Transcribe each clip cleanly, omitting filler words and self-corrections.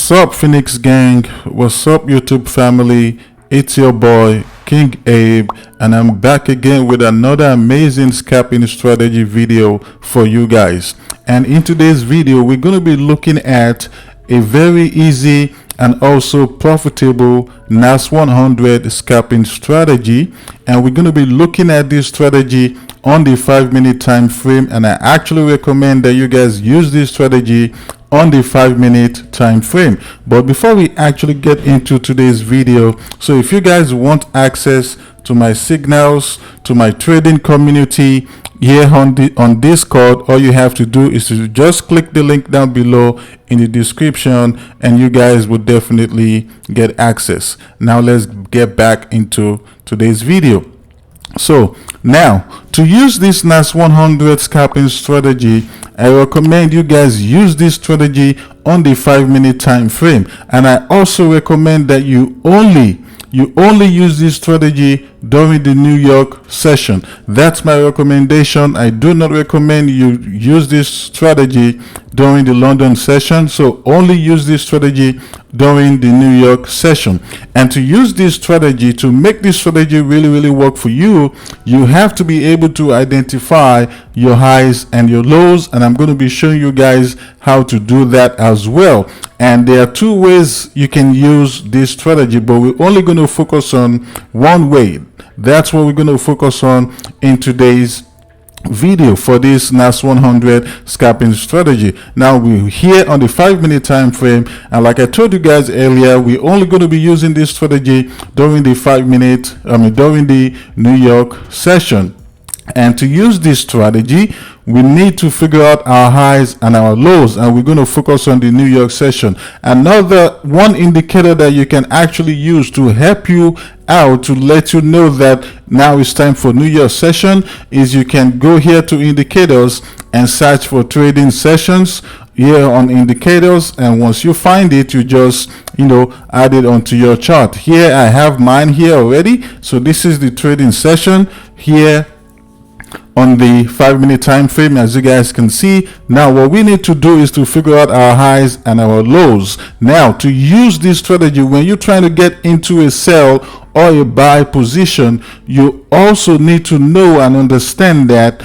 What's up, Phoenix gang? What's up, YouTube family? It's your boy King Abe, and I'm back again with another amazing scalping strategy video for you guys. And in today's video, we're going to be looking at a very easy and also profitable NAS 100 scalping strategy, and we're going to be looking at this strategy on the 5-minute time frame. And I actually recommend that you guys use this strategy on the 5-minute time frame. But before we actually get into today's video, so if you guys want access to my signals, to my trading community here on Discord, all you have to do is to just click the link down below in the description, and you guys will definitely get access. Now let's get back into today's video. So now, to use this NAS 100 scalping strategy, I recommend you guys use this strategy on the 5-minute time frame, and I also recommend that you only use this strategy during the New York session. That's my recommendation. I do not recommend you use this strategy during the London session. So only use this strategy during the New York session. And to use this strategy, to make this strategy really work for you, you have to be able to identify your highs and your lows, and I'm going to be showing you guys how to do that as well. And there are two ways you can use this strategy, but we're only going to focus on one way. That's what we're going to focus on in today's video for this NAS 100 scalping strategy. Now we're here on the 5-minute time frame, and like I told you guys earlier, we're only going to be using this strategy during the during the New York session. And to use this strategy, we need to figure out our highs and our lows, and we're going to focus on the New York session. Another one indicator that you can actually use to help you out, to let you know that now it's time for New York session, is you can go here to indicators and search for trading sessions here on indicators, and once you find it, you just add it onto your chart. Here I have mine here already, so this is the trading session here on the 5-minute time frame, as you guys can see. Now what we need to do is to figure out our highs and our lows. Now to use this strategy, when you're trying to get into a sell or a buy position, you also need to know and understand that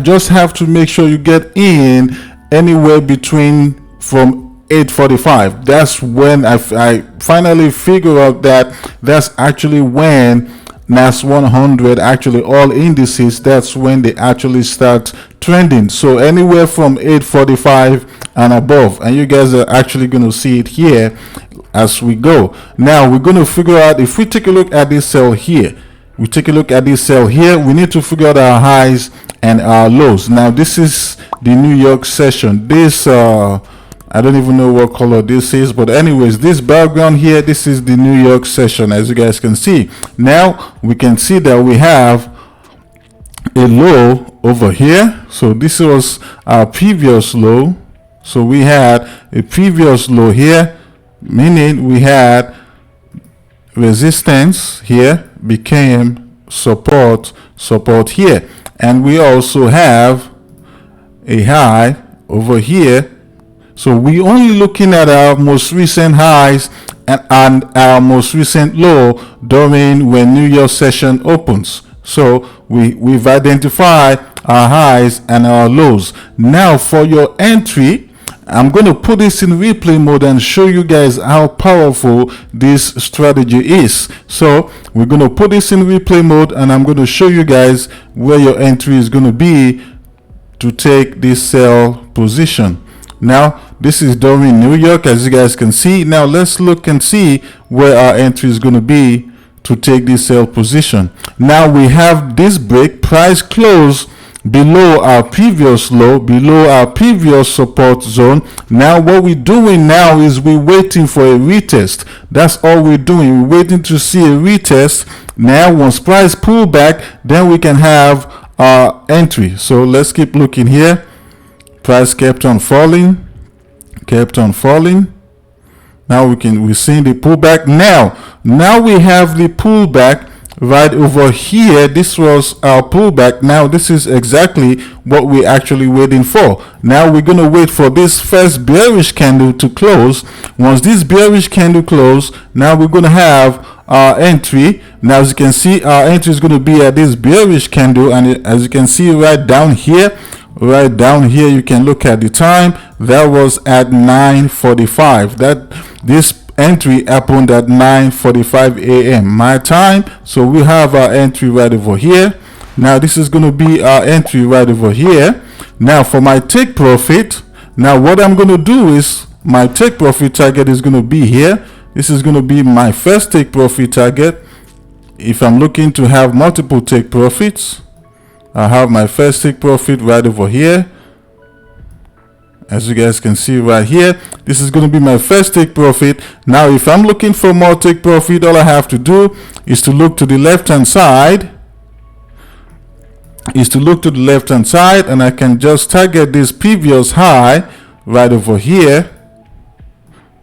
just have to make sure you get in anywhere between from 8:45. That's when I finally figure out that that's actually when NAS 100, actually all indices, that's when they actually start trending. So anywhere from 8:45 and above, and you guys are actually going to see it here as we go. Now we're going to figure out, if we take a look at this cell here, we need to figure out our highs and our lows. Now this is the New York session. This I don't even know what color this is, but anyways, this background here, this is the New York session, as you guys can see. Now we can see that we have a low over here. So this was our previous low. So we had a previous low here, meaning we had resistance here, became support here, and we also have a high over here. So we only looking at our most recent highs and our most recent low during when New York session opens. So we've identified our highs and our lows. Now for your entry, I'm going to put this in replay mode and show you guys how powerful this strategy is. So we're going to put this in replay mode, and I'm going to show you guys where your entry is going to be to take this sell position. Now this is during New York, as you guys can see. Now let's look and see where our entry is going to be to take this sell position. Now we have this break, price close below our previous low, below our previous support zone. Now what we're doing now is we're waiting for a retest. That's all we're doing. We're waiting to see a retest. Now once price pull back, then we can have our entry. So let's keep looking here. Price kept on falling. Now we're seeing the pullback. Now we have the pullback right over here, this was our pullback. Now this is exactly what we're actually waiting for. Now we're going to wait for this first bearish candle to close. Once this bearish candle close, now we're going to have our entry. Now as you can see, our entry is going to be at this bearish candle, and as you can see right down here, you can look at the time. That was at 9:45. that this entry happened at 9:45 a.m. my time. So we have our entry right over here. Now this is going to be our entry right over here. Now for my take profit, now what I'm going to do is my take profit target is going to be here. This is going to be my first take profit target. If I'm looking to have multiple take profits, I have my first take profit right over here. As you guys can see right here, this is going to be my first take profit. Now if I'm looking for more take profit, all I have to do is to look to the left hand side, and I can just target this previous high right over here.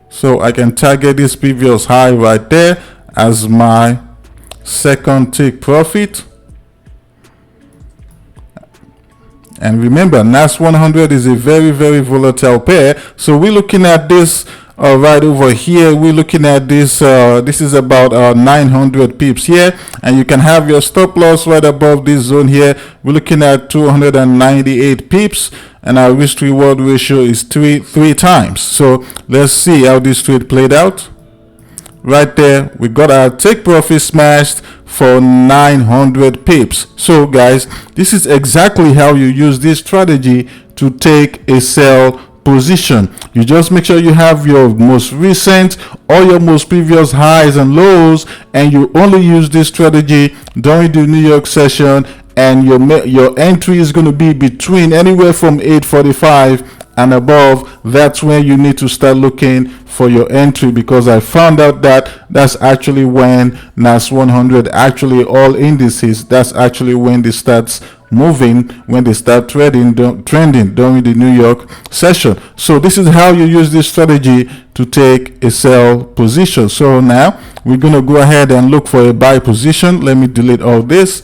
So I can target this previous high right there as my second take profit. And remember, NAS 100 is a very, very volatile pair. So we're looking at this right over here. We're looking at this. This is about 900 pips here. And you can have your stop loss right above this zone here. We're looking at 298 pips. And our risk to reward ratio is three times. So let's see how this trade played out. Right there, we got our take profit smashed for 900 pips. So guys, this is exactly how you use this strategy to take a sell position. You just make sure you have your most recent or your most previous highs and lows, and you only use this strategy during the New York session, and your entry is going to be between anywhere from 845 and above. That's when you need to start looking for your entry, because I found out that that's actually when NAS 100, actually all indices, that's actually when they starts moving, when they start trending during the New York session. So this is how you use this strategy to take a sell position. So now we're going to go ahead and look for a buy position. Let me delete all this.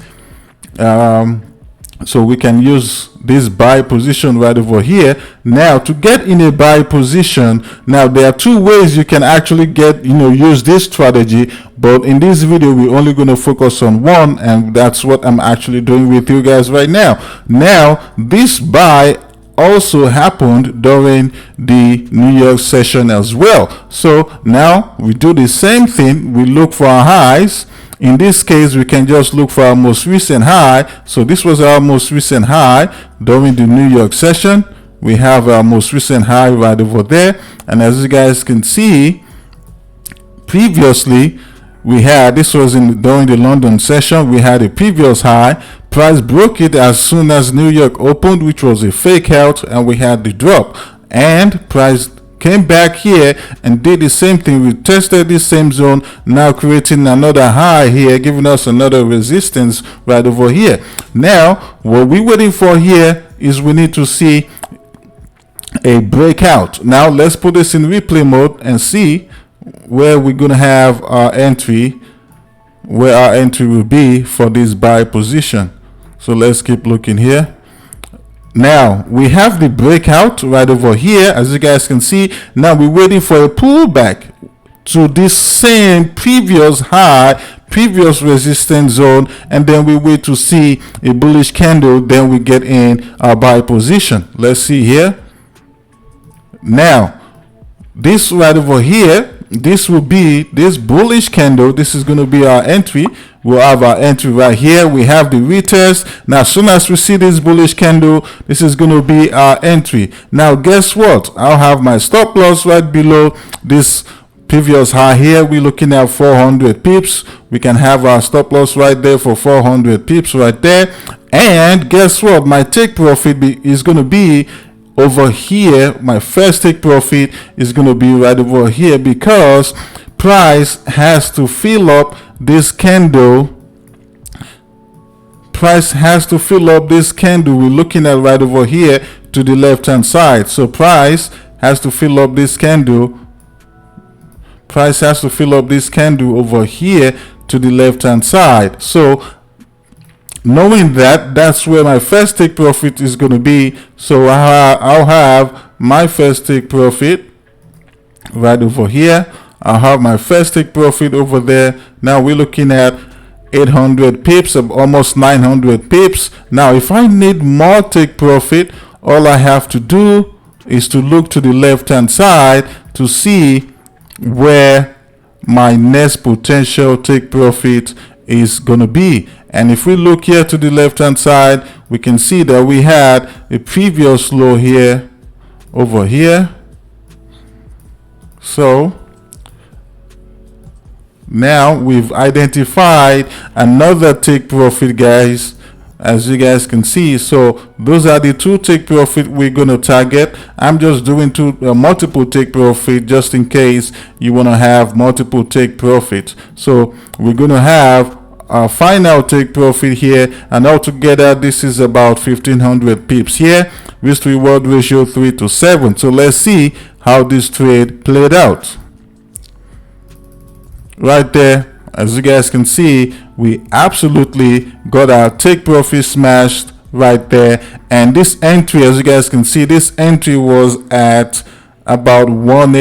So we can use this buy position right over here. Now to get in a buy position, now there are two ways you can actually get, use this strategy, but in this video we're only going to focus on one, and that's what I'm actually doing with you guys right now. Now this buy also happened during the New York session as well. So now we do the same thing. We look for our highs. In this case, we can just look for our most recent high. So this was our most recent high during the New York session. We have our most recent high right over there. And as you guys can see, previously we had, this was during the London session, we had a previous high. Price broke it as soon as New York opened, which was a fake out, and we had the drop. And price came back here and did the same thing. We tested this same zone, now creating another high here, giving us another resistance right over here. Now what we're waiting for here is we need to see a breakout. Now let's put this in replay mode and see where we're going to have our entry, where our entry will be for this buy position. So let's keep looking here. Now we have the breakout right over here, as you guys can see. Now we're waiting for a pullback to this same previous high, previous resistance zone, and then we wait to see a bullish candle, then we get in our buy position. Let's see here. Now this right over here, this will be this bullish candle. This is going to be our entry. We'll have our entry right here. We have the retest. Now as soon as we see this bullish candle, this is going to be our entry. Now guess what? I'll have my stop loss right below this previous high here. We're looking at 400 pips. We can have our stop loss right there for 400 pips right there. And guess what? My take profit is going to be over here. My first take profit is going to be right over here, because price has to fill up this candle. Price has to fill up this candle we're looking at right over here to the left hand side. So price has to fill up this candle. Price has to fill up this candle over here to the left hand side. So knowing that, that's where my first take profit is going to be. So I'll have my first take profit right over here. I'll have my first take profit over there. Now we're looking at 800 pips, almost 900 pips. Now if I need more take profit, all I have to do is to look to the left hand side to see where my next potential take profit is going to be. And if we look here to the left hand side, we can see that we had a previous low here over here. So now we've identified another take profit, guys, as you guys can see. So those are the two take profit we're going to target. I'm just doing multiple take profit just in case you want to have multiple take profit. So we're going to have our final take profit here, and altogether this is about 1500 pips here. Risk to reward ratio 3:7. So let's see how this trade played out. Right there, as you guys can see, we absolutely got our take profit smashed right there. And this entry, as you guys can see, this entry was at about 1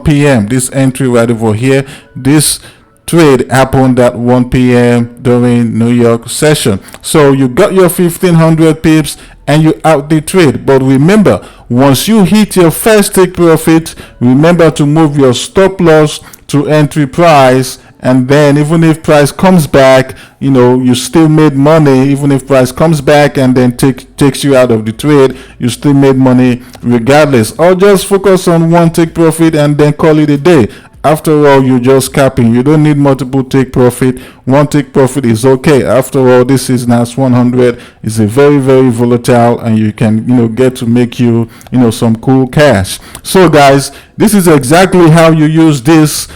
p.m. This entry right over here, this trade happened at 1 p.m. during New York session. So you got your 1500 pips and you out the trade. But remember, once you hit your first take profit, remember to move your stop loss to entry price, and then even if price comes back, you know, you still made money. Even if price comes back and then takes you out of the trade, you still made money regardless. Or just focus on one take profit and then call it a day. After all, you're just capping. You don't need multiple take profit. One take profit is okay. After all, this is NAS 100. It's a very, very volatile, and you can, get to make you, some cool cash. So guys, this is exactly how you use this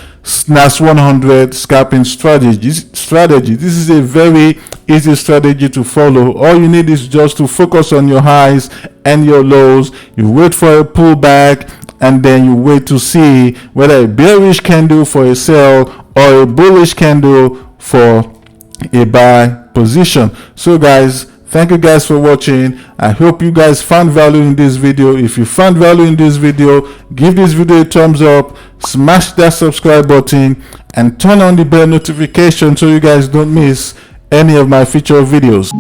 NAS 100 scalping strategy. This is a very easy strategy to follow. All you need is just to focus on your highs and your lows. You wait for a pullback, and then you wait to see whether a bearish candle for a sell or a bullish candle for a buy position. So guys, thank you guys for watching. I hope you guys found value in this video. If you found value in this video, give this video a thumbs up, smash that subscribe button, and turn on the bell notification so you guys don't miss any of my future videos.